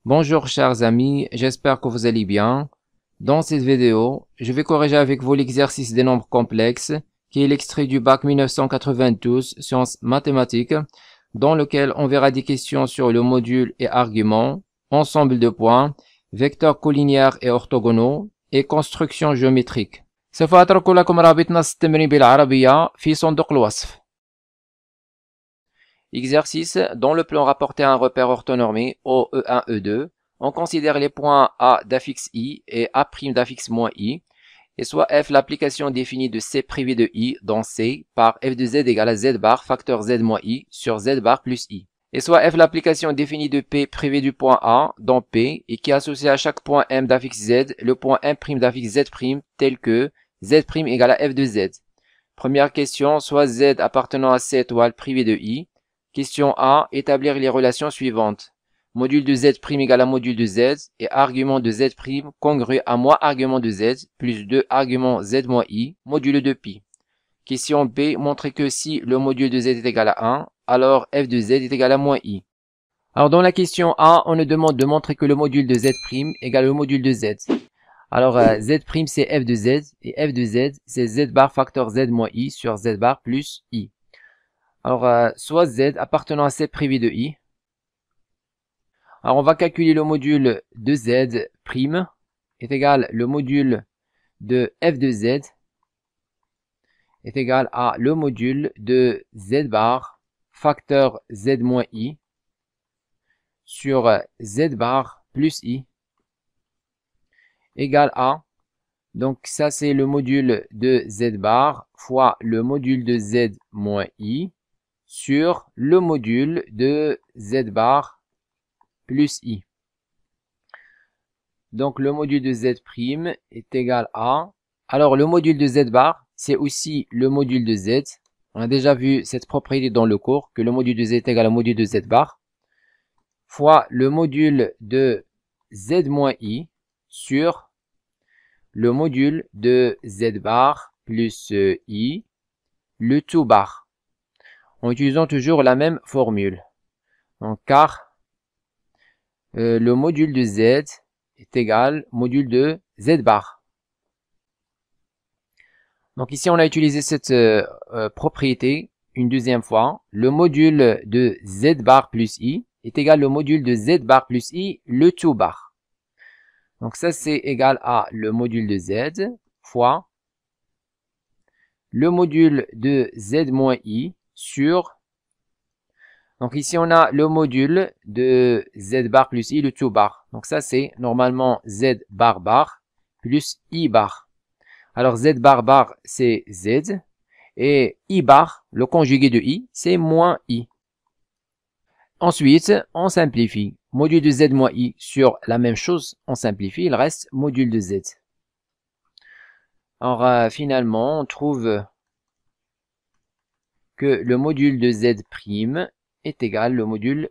Bonjour chers amis, j'espère que vous allez bien. Dans cette vidéo, je vais corriger avec vous l'exercice des nombres complexes, qui est l'extrait du bac 1992 sciences mathématiques, dans lequel on verra des questions sur le module et arguments, ensemble de points, vecteurs collinéaires et orthogonaux, et construction géométrique. سوف أترك لكم رابط نص التمرين بالعربية في صندوق الوصف. Exercice, dans le plan rapporté à un repère orthonormé OE1, E2, on considère les points A d'affixe I et A' d'affixe moins I, et soit F l'application définie de C privé de I dans C par F de Z égale à Z bar facteur Z moins I sur Z bar plus I. Et soit F l'application définie de P privé du point A dans P et qui associe à chaque point M d'affixe Z le point M' d'affixe Z' tel que Z' égale à F de Z. Première question, soit Z appartenant à C étoile privé de I. Question A, établir les relations suivantes. Module de Z' égale à module de Z et argument de Z' congru à moins argument de Z plus 2 argument Z moins I, modulo de pi. Question B, montrer que si le module de Z est égal à 1, alors F de Z est égal à moins I. Alors dans la question A, on nous demande de montrer que le module de Z' égale au module de Z. Alors Z' c'est F de Z et F de Z c'est Z bar facteur Z moins I sur Z bar plus I. Alors soit Z appartenant à C privé de I. Alors on va calculer le module de Z' est égal le module de F de Z est égal à le module de Z bar facteur Z moins I sur Z bar plus I égale à, donc ça c'est le module de Z bar fois le module de Z moins I sur le module de Z bar plus I. Donc le module de Z' est égal à, alors le module de Z bar c'est aussi le module de Z. On a déjà vu cette propriété dans le cours, que le module de Z est égal au module de Z bar, fois le module de Z moins I sur le module de Z bar plus I, le tout bar, en utilisant toujours la même formule. Donc car le module de Z est égal au module de Z bar. Donc ici on a utilisé cette propriété une deuxième fois. Le module de Z bar plus I est égal au module de Z bar plus I, le tout bar. Donc ça c'est égal à le module de Z fois le module de Z moins I sur, donc ici on a le module de Z bar plus I, le tout bar. Donc ça c'est normalement Z bar bar plus I bar. Alors Z bar bar c'est Z et I bar, le conjugué de I, c'est moins I. Ensuite, on simplifie. Module de Z moins I sur la même chose, on simplifie, il reste module de Z. Alors finalement, on trouve que le module de Z' est égal au module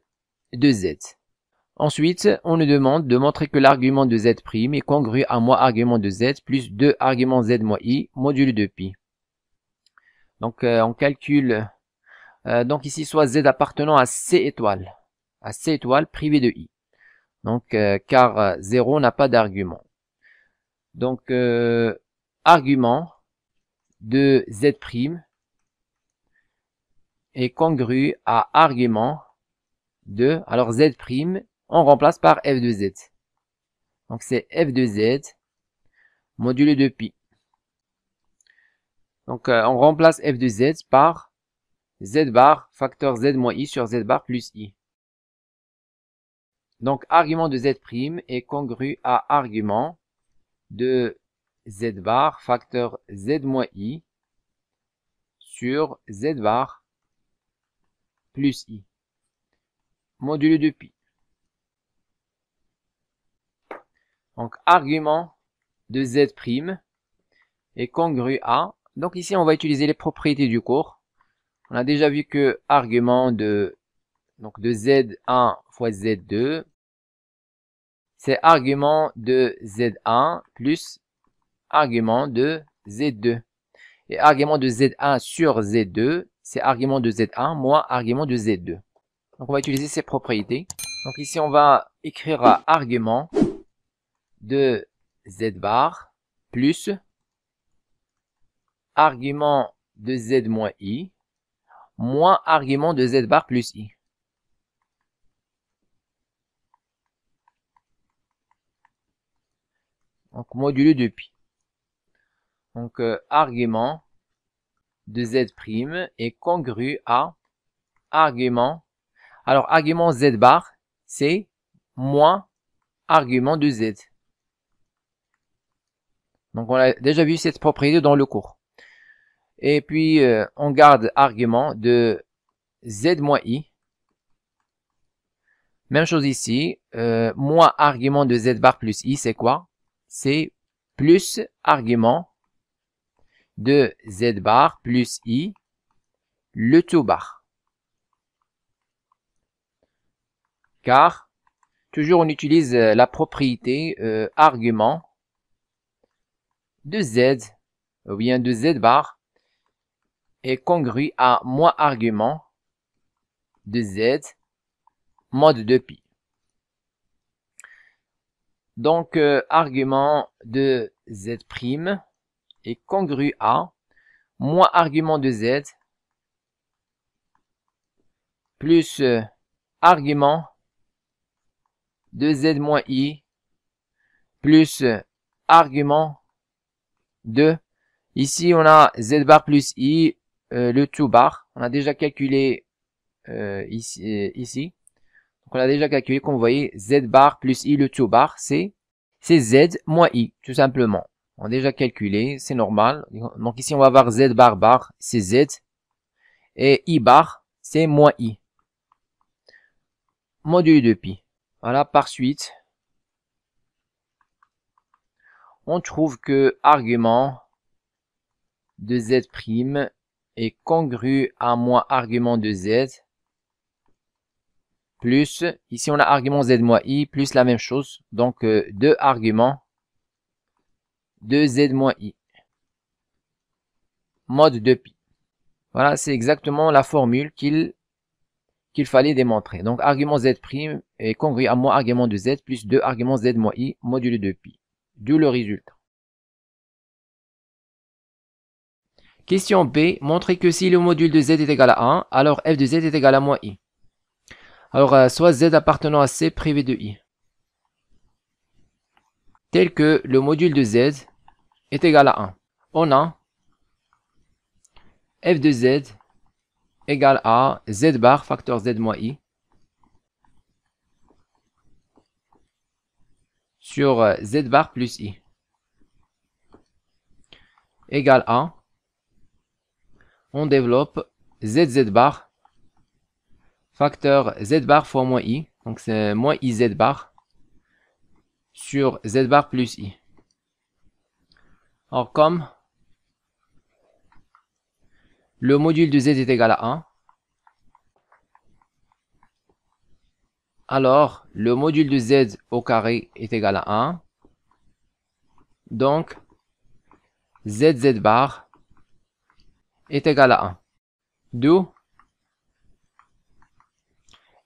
de Z. Ensuite, on nous demande de montrer que l'argument de Z' est congru à moins argument de Z plus 2 arguments Z moins I, modulo de pi. Donc on calcule, donc ici soit Z appartenant à C étoile privé de I. Donc car 0 n'a pas d'argument. Donc argument de Z' est congru à argument de, alors Z', on remplace par F de Z. Donc c'est F de Z modulo de pi. Donc on remplace F de Z par Z bar facteur Z moins I sur Z bar plus I. Donc argument de Z' est congru à argument de Z bar facteur Z moins I sur Z bar plus I, modulo de pi. Donc argument de Z' est congru à, donc ici on va utiliser les propriétés du cours. On a déjà vu que argument de Z1 fois Z2, c'est argument de Z1 plus argument de Z2. Et argument de Z1 sur Z2, c'est argument de Z1 moins argument de Z2. Donc on va utiliser ces propriétés. Donc ici, on va écrire argument de z bar plus argument de z moins i moins argument de z bar plus i. Donc modulo de pi. Donc argument de z' est congru à argument. Alors argument z bar, c'est moins argument de z. Donc on a déjà vu cette propriété dans le cours. Et puis on garde argument de z moins i. Même chose ici, moins argument de z bar plus i, c'est quoi? C'est plus argument de z bar plus i, le tout bar. Car, toujours on utilise la propriété argument de z, ou bien de z bar, est congru à moins argument de z mod de pi. Donc, argument de z' est congru à moins argument de z plus argument de z moins i plus argument de, ici on a z bar plus i, le tout bar, on a déjà calculé ici. Donc on a déjà calculé, comme vous voyez, z bar plus i le tout bar, c'est z moins i, tout simplement. On a déjà calculé, c'est normal. Donc ici on va avoir z bar bar, c'est z, et i bar, c'est moins i. Modulo de pi. Voilà, par suite, on trouve que argument de z' est congru à moins argument de z plus, ici on a argument z moins i plus la même chose, donc deux arguments de z moins i. Mode de pi. Voilà, c'est exactement la formule qu'il fallait démontrer. Donc argument z' est congru à moins argument de z plus deux arguments z moins i modulo de pi. D'où le résultat. Question B. Montrez que si le module de z est égal à 1, alors f de z est égal à moins i. Alors, soit z appartenant à c privé de i. Tel que le module de z est égal à 1. On a f de z égale à z bar facteur z moins i sur z bar plus i égale à, on développe zz bar facteur z bar fois moins i, donc c'est moins iz bar sur z bar plus i. Alors comme le module de z est égal à 1, alors le module de z au carré est égal à 1. Donc zz bar est égal à 1. D'où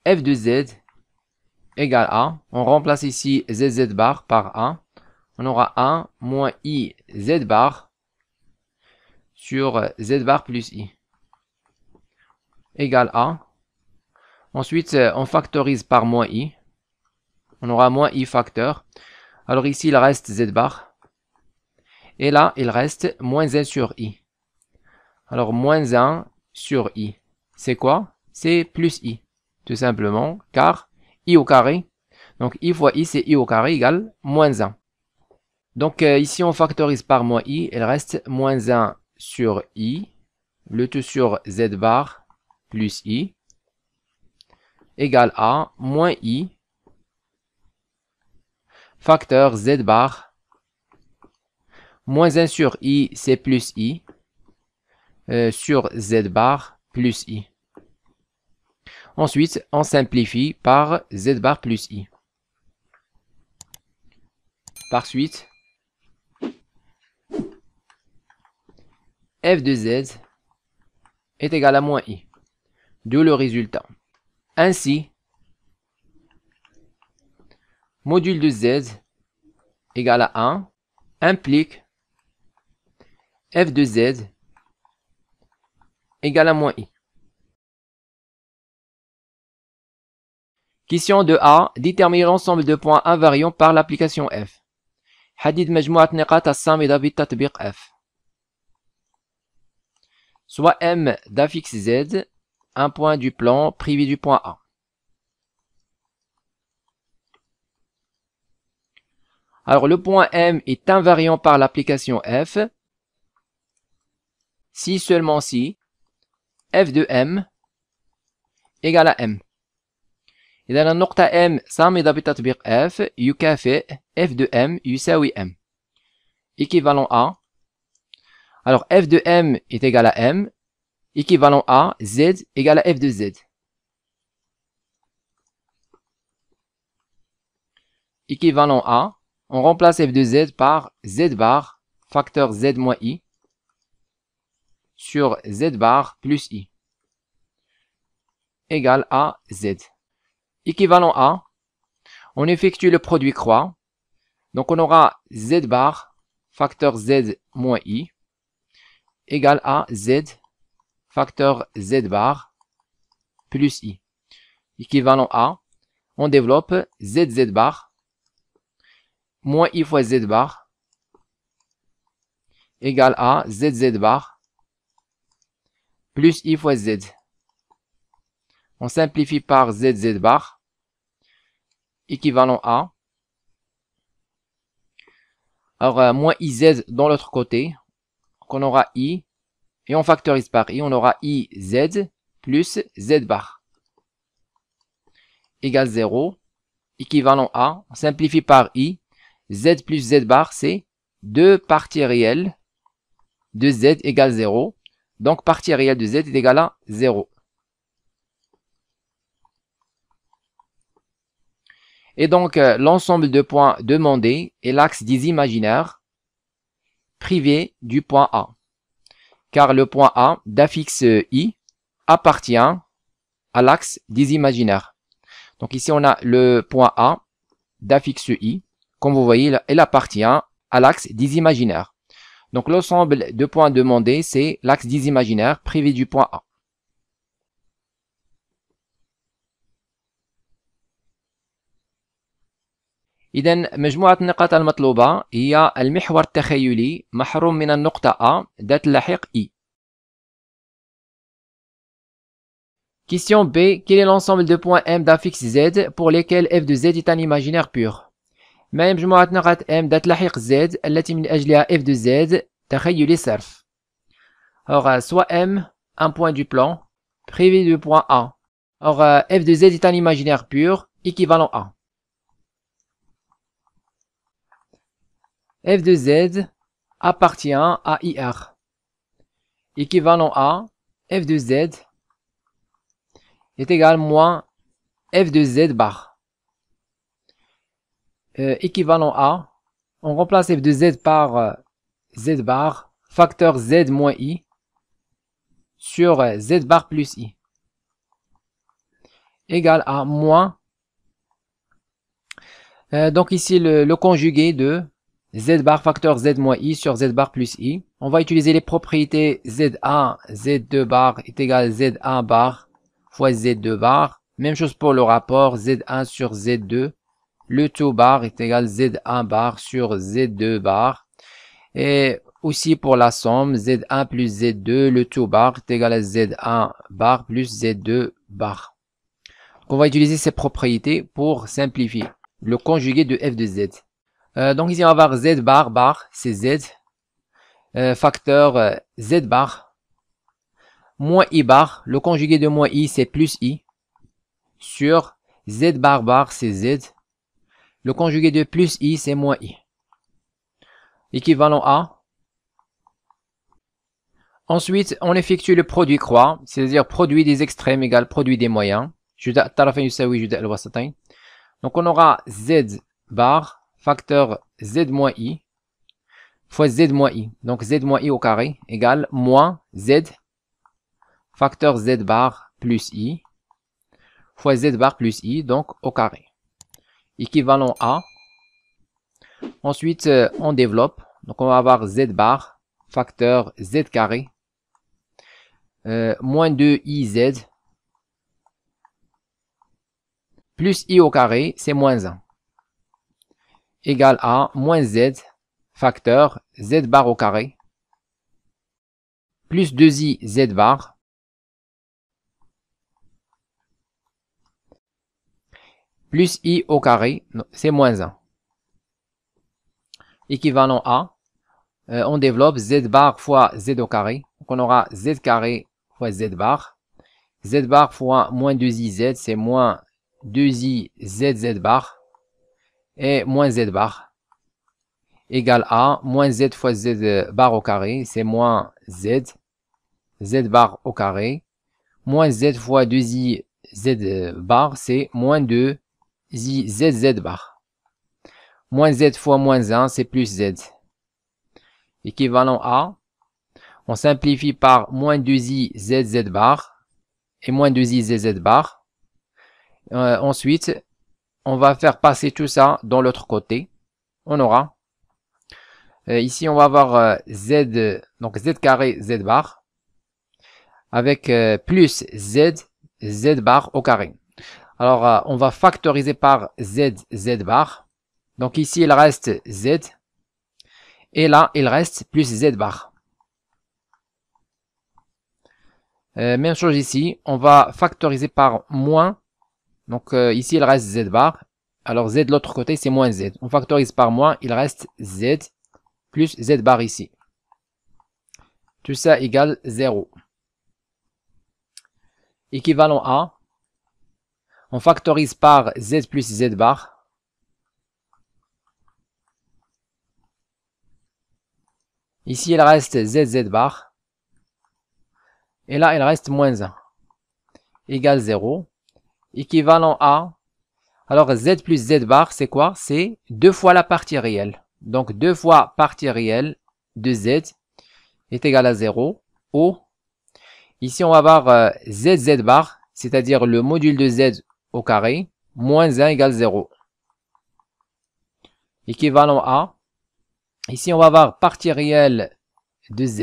f de z égale à, on remplace ici zz bar par 1. On aura 1 moins i z bar sur z bar plus i égale à. Ensuite, on factorise par moins i. On aura moins i facteur. Alors ici, il reste z bar. Et là, il reste moins 1 sur i. Alors, moins 1 sur i. C'est quoi? C'est plus i. Tout simplement, car i au carré. Donc, i fois i, c'est i au carré égale moins 1. Donc, ici, on factorise par moins i. Il reste moins 1 sur i. Le tout sur z bar plus i égale à moins i facteur z bar moins 1 sur i, c'est plus i sur z bar plus i. Ensuite, on simplifie par z bar plus i. Par suite, f de z est égal à moins i. D'où le résultat. Ainsi, module de z égale à 1 implique f de z égale à moins i. Question de A. Déterminer l'ensemble de points invariants par l'application f. حدد مجموعة نقاط الصامدة بالتطبيق f. Soit m d'affixe z, un point du plan privé du point A. Alors le point m est invariant par l'application f si seulement si f de m égale à m. إذا النقطة M صامدة بتطبيق F يكافئ F de M يساوي M. Équivalent à. Alors F de M est égal à M. Équivalent à Z égale à F de Z. Équivalent à. On remplace F de Z par Z bar facteur Z moins I sur Z bar plus I égale à Z. Équivalent à, on effectue le produit croix. Donc on aura Z bar facteur Z moins I égale à Z facteur Z bar plus I. Équivalent à, on développe ZZ bar moins I fois Z bar égale à ZZ bar plus I fois Z. On simplifie par ZZ bar équivalent à. Alors, moins IZ dans l'autre côté. Donc, on aura I. Et on factorise par I. On aura IZ plus Z bar. Égale 0. Équivalent à. On simplifie par I. Z plus Z bar, c'est deux parties réelles de Z égale 0. Donc, partie réelle de Z est égale à 0. Et donc, l'ensemble de points demandés est l'axe des imaginaires privé du point A. Car le point A d'affixe I appartient à l'axe des imaginaires. Donc ici, on a le point A d'affixe I. Comme vous voyez, il appartient à l'axe des imaginaires. Donc l'ensemble de points demandés, c'est l'axe des imaginaires privé du point A. إذن مجموعة النقاط المطلوبة هي المحور التخيلي محروم من النقطة A ذات اللحيق I. Question B. Quel est l'ensemble de points M d'affixe Z pour lesquels f de Z est un imaginaire pur؟ ما هي مجموعة نقاط M ذات لحيق Z التي من أجلها f de Z تخيلي صرف؟ Alors, soit M, un point du plan, privé du point A. Alors, f de Z est un imaginaire pur, équivalent à. F de Z appartient à IR. Équivalent à F de Z est égal moins F de Z bar. Équivalent à, on remplace F de Z par Z bar, facteur Z moins I, sur Z bar plus I. Égal à moins, donc ici le conjugué de Z bar facteur Z moins I sur Z bar plus I. On va utiliser les propriétés Z1, Z2 bar est égal à Z1 bar fois Z2 bar. Même chose pour le rapport Z1 sur Z2. Le tout bar est égal à Z1 bar sur Z2 bar. Et aussi pour la somme Z1 plus Z2, le tout bar est égal à Z1 bar plus Z2 bar. Donc on va utiliser ces propriétés pour simplifier le conjugué de f de Z. Donc ici on va avoir Z bar, c'est Z, facteur Z bar, moins I bar, le conjugué de moins I c'est plus I, sur Z bar c'est Z, le conjugué de plus I c'est moins I, équivalent à. Ensuite on effectue le produit croix, c'est-à-dire produit des extrêmes égale produit des moyens, donc on aura Z bar, facteur Z moins I, fois Z moins I. Donc Z moins I au carré égale moins Z, facteur Z bar plus I, fois Z bar plus I, donc au carré. équivalent à. Ensuite, on développe. Donc, on va avoir z bar, facteur z carré, moins 2iz, plus i au carré, c'est moins 1, égale à moins z, facteur z bar au carré, plus 2i z bar, plus i au carré, c'est moins 1, équivalent à. On développe z bar fois z au carré. Donc on aura z carré fois z bar. Z bar fois moins 2iz, c'est moins 2i z bar. Et moins z bar. Égale à moins z fois z bar au carré, c'est moins z. Z bar au carré. Moins z fois 2i z bar, c'est moins 2i z bar. Moins z fois moins 1, c'est plus z. Équivalent à, on simplifie par moins 2i z bar et moins 2i z bar. Ensuite, on va faire passer tout ça dans l'autre côté. On aura, ici on va avoir z, donc z carré z bar, avec plus z bar au carré. Alors, on va factoriser par z bar. Donc ici, il reste z. Et là, il reste plus z bar. Même chose ici, on va factoriser par moins. Donc ici, il reste z bar. Alors z de l'autre côté, c'est moins z. On factorise par moins, il reste z plus z bar ici. Tout ça égale 0. Équivalent à, on factorise par z plus z bar. Ici, il reste z bar. Et là, il reste moins 1. Égale 0. Équivalent à, alors z plus z bar, c'est quoi? C'est 2 fois la partie réelle. Donc 2 fois partie réelle de z est égal à 0. Ou, ici, on va avoir z bar, c'est-à-dire le module de z au carré, moins 1 égale 0. Équivalent à, ici, on va avoir partie réelle de z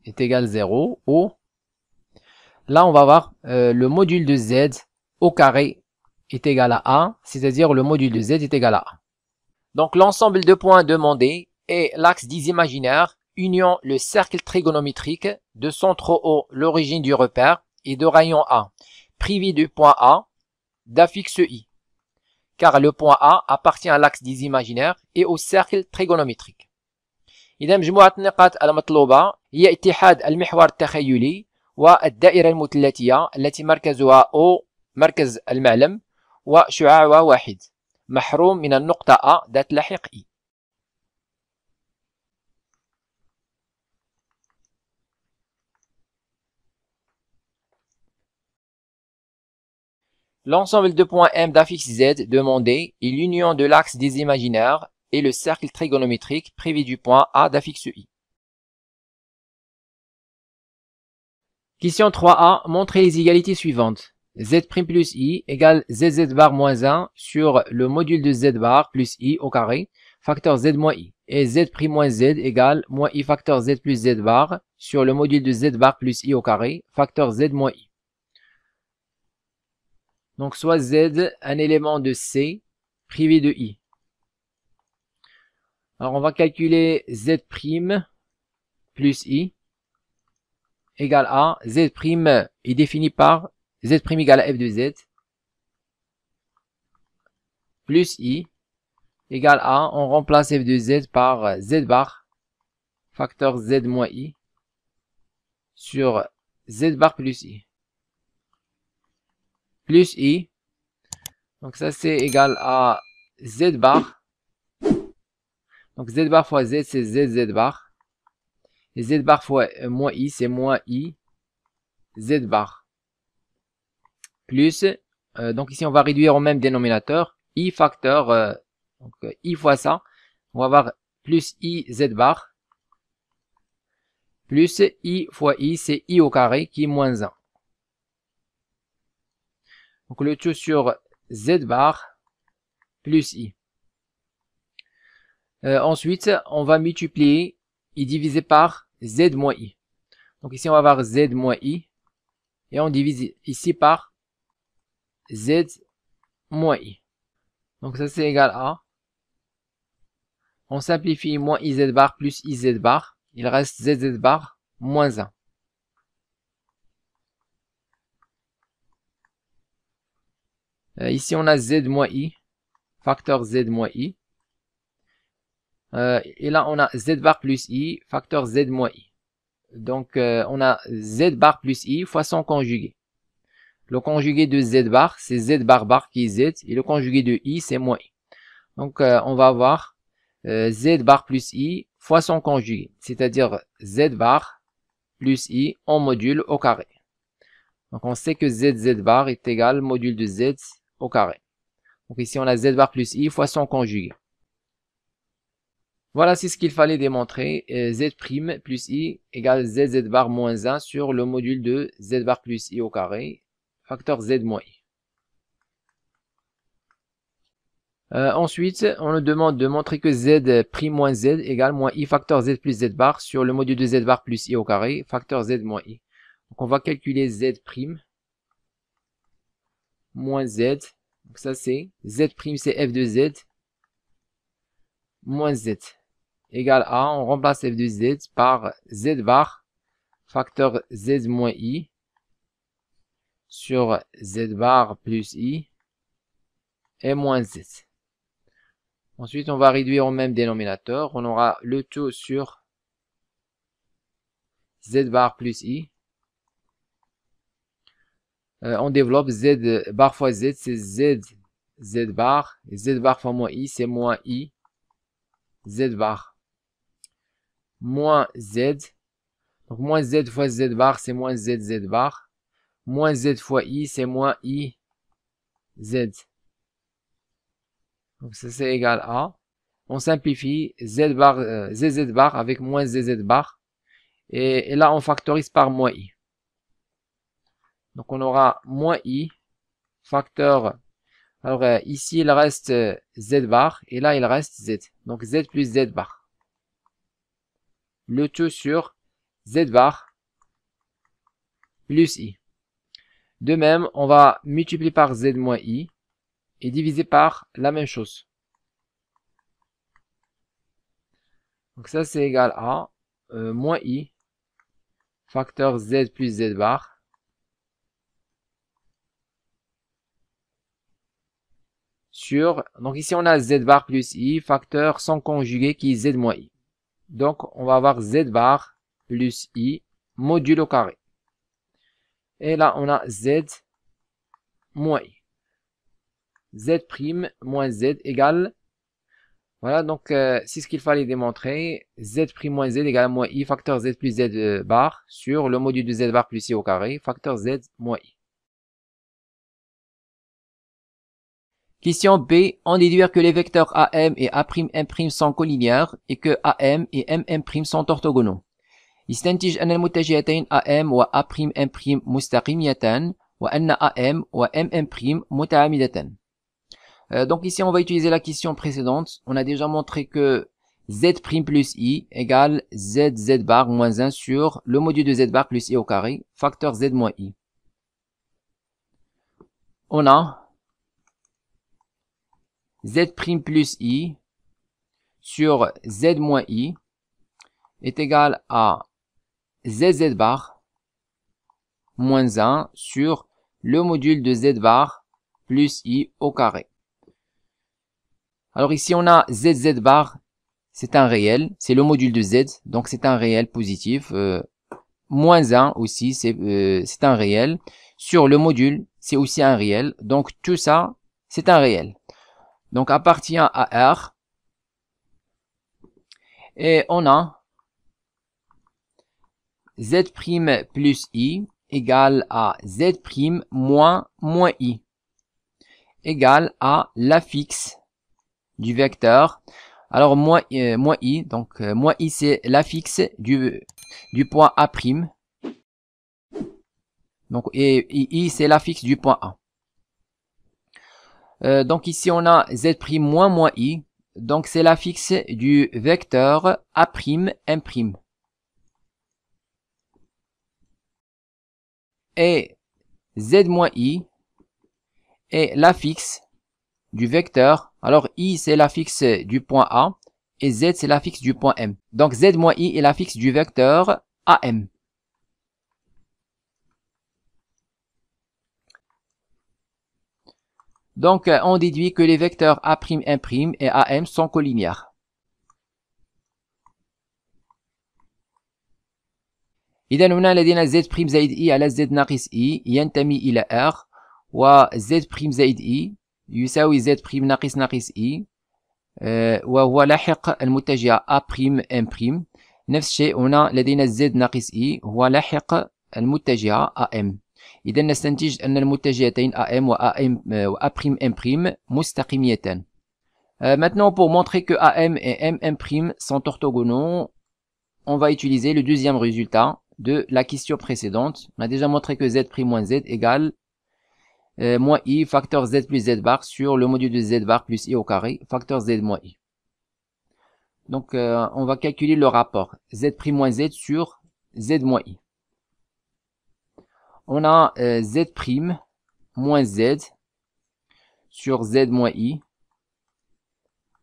est égal à 0. Ou, là, on va avoir le module de z au carré est égal à 1, c'est-à-dire le module de z est égal à 1. Donc, l'ensemble de points demandés est l'axe 10 imaginaire, union le cercle trigonométrique, de centre O l'origine du repère et de rayon A, privé du point A, d'affixe I. Car le point A appartient à l'axe 10 imaginaire et au cercle trigonométrique. إذا مجموعة النقاط المطلوبة هي اتحاد المحور التخيلي والدائرة المثلثية التي مركزها O مركز المعلم وشعاعها واحد محروم من النقطة A ذات لاحق I. L'ensemble de points M d'affixe Z demandé est l'union de l'axe des imaginaires et le cercle trigonométrique privé du point A d'affixe I. Question 3a, montrez les égalités suivantes. Z' plus I égale ZZ bar moins 1 sur le module de Z bar plus I au carré, facteur Z moins I. Et Z' moins Z égale moins I facteur Z plus Z bar sur le module de Z bar plus I au carré, facteur Z moins I. Donc soit Z, un élément de C, privé de I. Alors on va calculer Z' plus I égale à Z' est défini par Z' égale à F de Z plus I égale à, on remplace F de Z par Z bar facteur Z moins I sur Z bar plus I. Plus I, donc ça c'est égal à Z bar, donc Z bar fois Z c'est Z bar, et Z bar fois moins I c'est moins I Z bar, plus, donc ici on va réduire au même dénominateur, I facteur, donc I fois ça, on va avoir plus I Z bar, plus I fois I c'est I au carré qui est moins 1. Donc le tout sur Z bar plus i. Ensuite, on va multiplier et diviser par z moins i. Donc ici, on va avoir z moins i. Et on divise ici par z moins i. Donc ça, c'est égal à. On simplifie moins iz bar plus iz bar. Il reste zz bar moins 1. Ici, on a z moins i. Facteur z moins i. Et là, on a z bar plus i, facteur z moins i. Donc, on a z bar plus i fois son conjugué. Le conjugué de z bar, c'est z bar bar qui est z. Et le conjugué de i, c'est moins i. Donc, on va avoir z bar plus i fois son conjugué. C'est-à-dire z bar plus i en module au carré. Donc, on sait que z bar est égal module de z au carré. Donc, ici, on a z bar plus i fois son conjugué. Voilà, c'est ce qu'il fallait démontrer. Z' plus i égale z bar moins 1 sur le module de z bar plus i au carré, facteur z moins i. Ensuite, on nous demande de montrer que z' moins z égale moins i facteur z plus z bar sur le module de z bar plus i au carré, facteur z moins i. Donc on va calculer z' moins z. Donc ça c'est z' c'est f de z moins z. Égale à, on remplace f de z par z bar facteur z moins i sur z bar plus i et moins z. Ensuite, on va réduire au même dénominateur. On aura le tout sur z bar plus i. On développe z bar fois z, c'est z bar. Et z bar fois moins i, c'est moins i z bar. Moins z. Donc moins z fois z bar, c'est moins z bar. Moins z fois i, c'est moins i z. Donc ça c'est égal à. On simplifie z bar, zz bar avec moins zz bar. Et là on factorise par moins i. Donc on aura moins i facteur. Alors ici il reste z bar et là il reste z. Donc z plus z bar. Le tout sur z bar plus i. De même, on va multiplier par z moins i et diviser par la même chose. Donc ça c'est égal à moins i facteur z plus z bar sur, donc ici on a z bar plus i facteur son conjugué qui est z moins i. Donc, on va avoir z bar plus i module au carré. Et là, on a z moins i. Z' moins z égale. Voilà, donc c'est ce qu'il fallait démontrer. Z' moins z égale moins i facteur z plus z bar sur le module de z bar plus i au carré, facteur z moins i. Question B, on déduit que les vecteurs AM et A'M' sont collinéaires et que AM et MM' sont orthogonaux. يستنتج أن المتجهتين AM و A'M' مستقيميتان وأن AM و MM' متعامدتان. Donc ici on va utiliser la question précédente. On a déjà montré que Z' plus I égale Z bar moins 1 sur le module de Z bar plus I au carré, facteur Z moins I. On a Z' plus I sur Z moins I est égal à ZZ bar moins 1 sur le module de Z bar plus I au carré. Alors ici on a ZZ bar, c'est un réel, c'est le module de Z, donc c'est un réel positif. Moins 1 aussi, c'est un réel. Sur le module, c'est aussi un réel. Donc tout ça, c'est un réel. Donc appartient à R. Et on a Z' plus I égale à Z' moins I égale à l'affixe du vecteur. Alors moins I, donc moins I c'est l'affixe du point A'. Donc et I c'est l'affixe du point A. Donc ici on a z' moins i, donc c'est l'affixe du vecteur A', M'. Et z moins i est l'affixe du vecteur, alors i c'est l'affixe du point A, et z c'est l'affixe du point M. Donc z moins i est l'affixe du vecteur AM. Donc on déduit que les vecteurs A', M' et AM sont collinéaires. إذا هنا لدينا z' زائد i على z ناقص i ينتمي إلى R، و z' زائد i يساوي z' ناقص i، وهو لاحق المتجهة A', M'. نفس الشيء هنا لدينا z ناقص i هو لاحق المتجهة AM. إذا نستنتج أن المتجهتين AM و A', M' مستقيميتان. Maintenant, pour montrer que AM et M' sont orthogonaux, on va utiliser le deuxième résultat de la question précédente. On a déjà montré que z' moins z égale moins i facteur z plus z bar sur le module de z bar plus i au carré facteur z moins i. Donc on va calculer le rapport z' moins z sur z moins i. On a z' moins z sur z moins i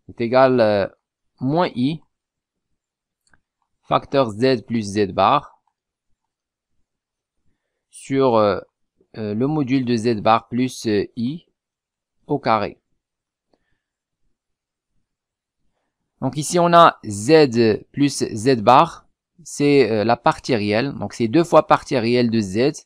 est égal moins i facteur z plus z bar sur le module de z bar plus i au carré. Donc ici on a z plus z bar, c'est la partie réelle, donc c'est 2 fois partie réelle de z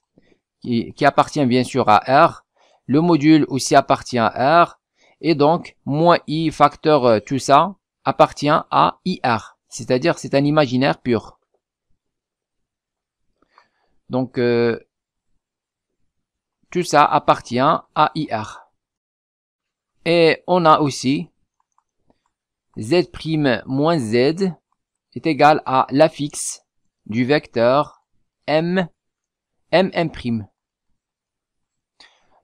qui appartient bien sûr à R. Le module aussi appartient à R, et donc moins i facteur tout ça appartient à IR, c'est-à-dire c'est un imaginaire pur. Donc tout ça appartient à IR. Et on a aussi z' moins z est égal à l'affixe du vecteur M'.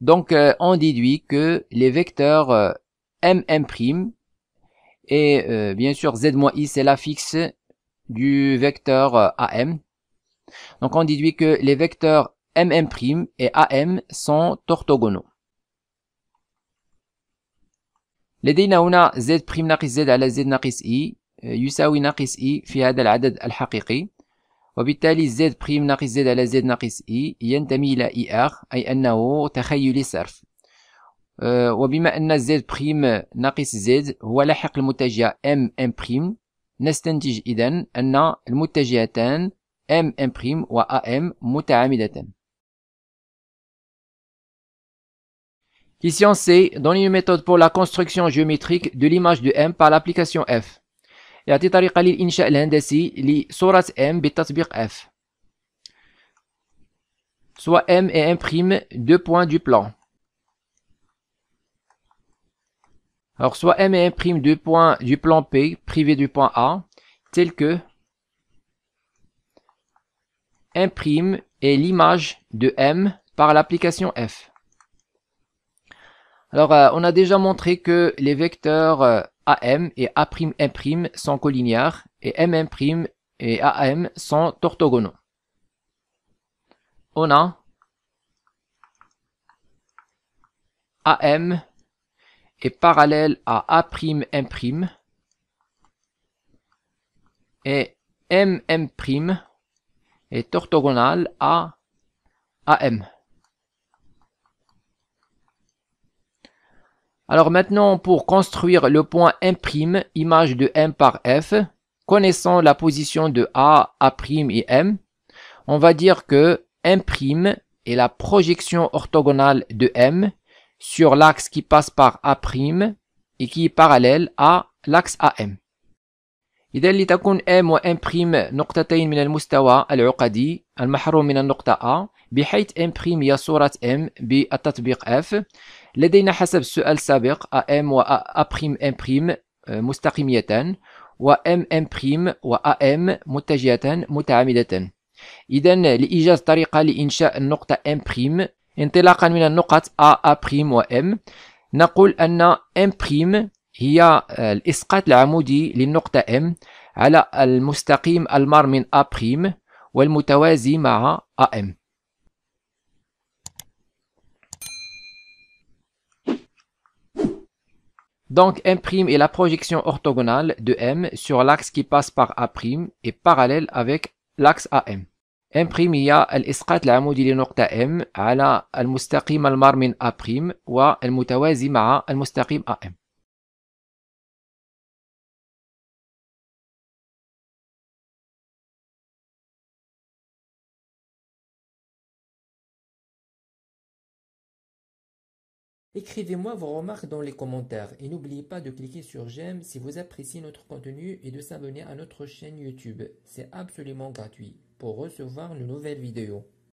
Donc on déduit que les vecteurs M' et bien sûr z moins i c'est l'affixe du vecteur AM. Donc on déduit que les vecteurs M' et AM sont orthogonaux. لدينا هنا z' ناقص z على z ناقص i يساوي ناقص i في هذا العدد الحقيقي، وبالتالي z' ناقص z على z ناقص i ينتمي إلى IR، أي أنه تخيلي صرف. وبما أن z' ناقص z هو لاحق المتجهة M'، نستنتج إذن أن المتجهتان M' و AM متعامدتان. Question C. Donne une méthode pour la construction géométrique de l'image de M par l'application F. يعطي طريقة للإنشاء الهندسي لصورة M بالتطبيق F. Soit M et M' 2 points du plan. Alors soit M et M' 2 points du plan P privé du point A, tel que M' est l'image de M par l'application F. Alors, on a déjà montré que les vecteurs AM et A'M' sont collinéaires et M' et AM sont orthogonaux. On a AM est parallèle à A'M' et M' est orthogonal à AM. Alors maintenant, pour construire le point M', image de M par F, connaissant la position de A', A'M et M, on va dire que M' est la projection orthogonale de M sur l'axe qui passe par A'M et qui est parallèle à l'axe AM. إذا لتكون M و M' نقطتين من المستوى العقدي المحروم من النقطة A، بحيث M' هي صورة M بالتطبيق F، لدينا حسب السؤال السابق AM و A'M' مستقيميتان، و M' و AM متجهتان متعامدتان. إذا لإيجاد طريقة لإنشاء النقطة M' انطلاقا من النقط A', و M، نقول أن M' هي الإسقاط العمودي للنقطة M على المستقيم المار من A' والمتوازي مع AM. Donc M' est la projection orthogonale de M sur l'axe qui passe par A' et parallèle avec l'axe AM. M' هي الإسقاط العمودي لنقطة M على المستقيم المار من A' والمتوازي مع المستقيم AM. Écrivez-moi vos remarques dans les commentaires et n'oubliez pas de cliquer sur j'aime si vous appréciez notre contenu et de s'abonner à notre chaîne YouTube. C'est absolument gratuit pour recevoir de nouvelles vidéos.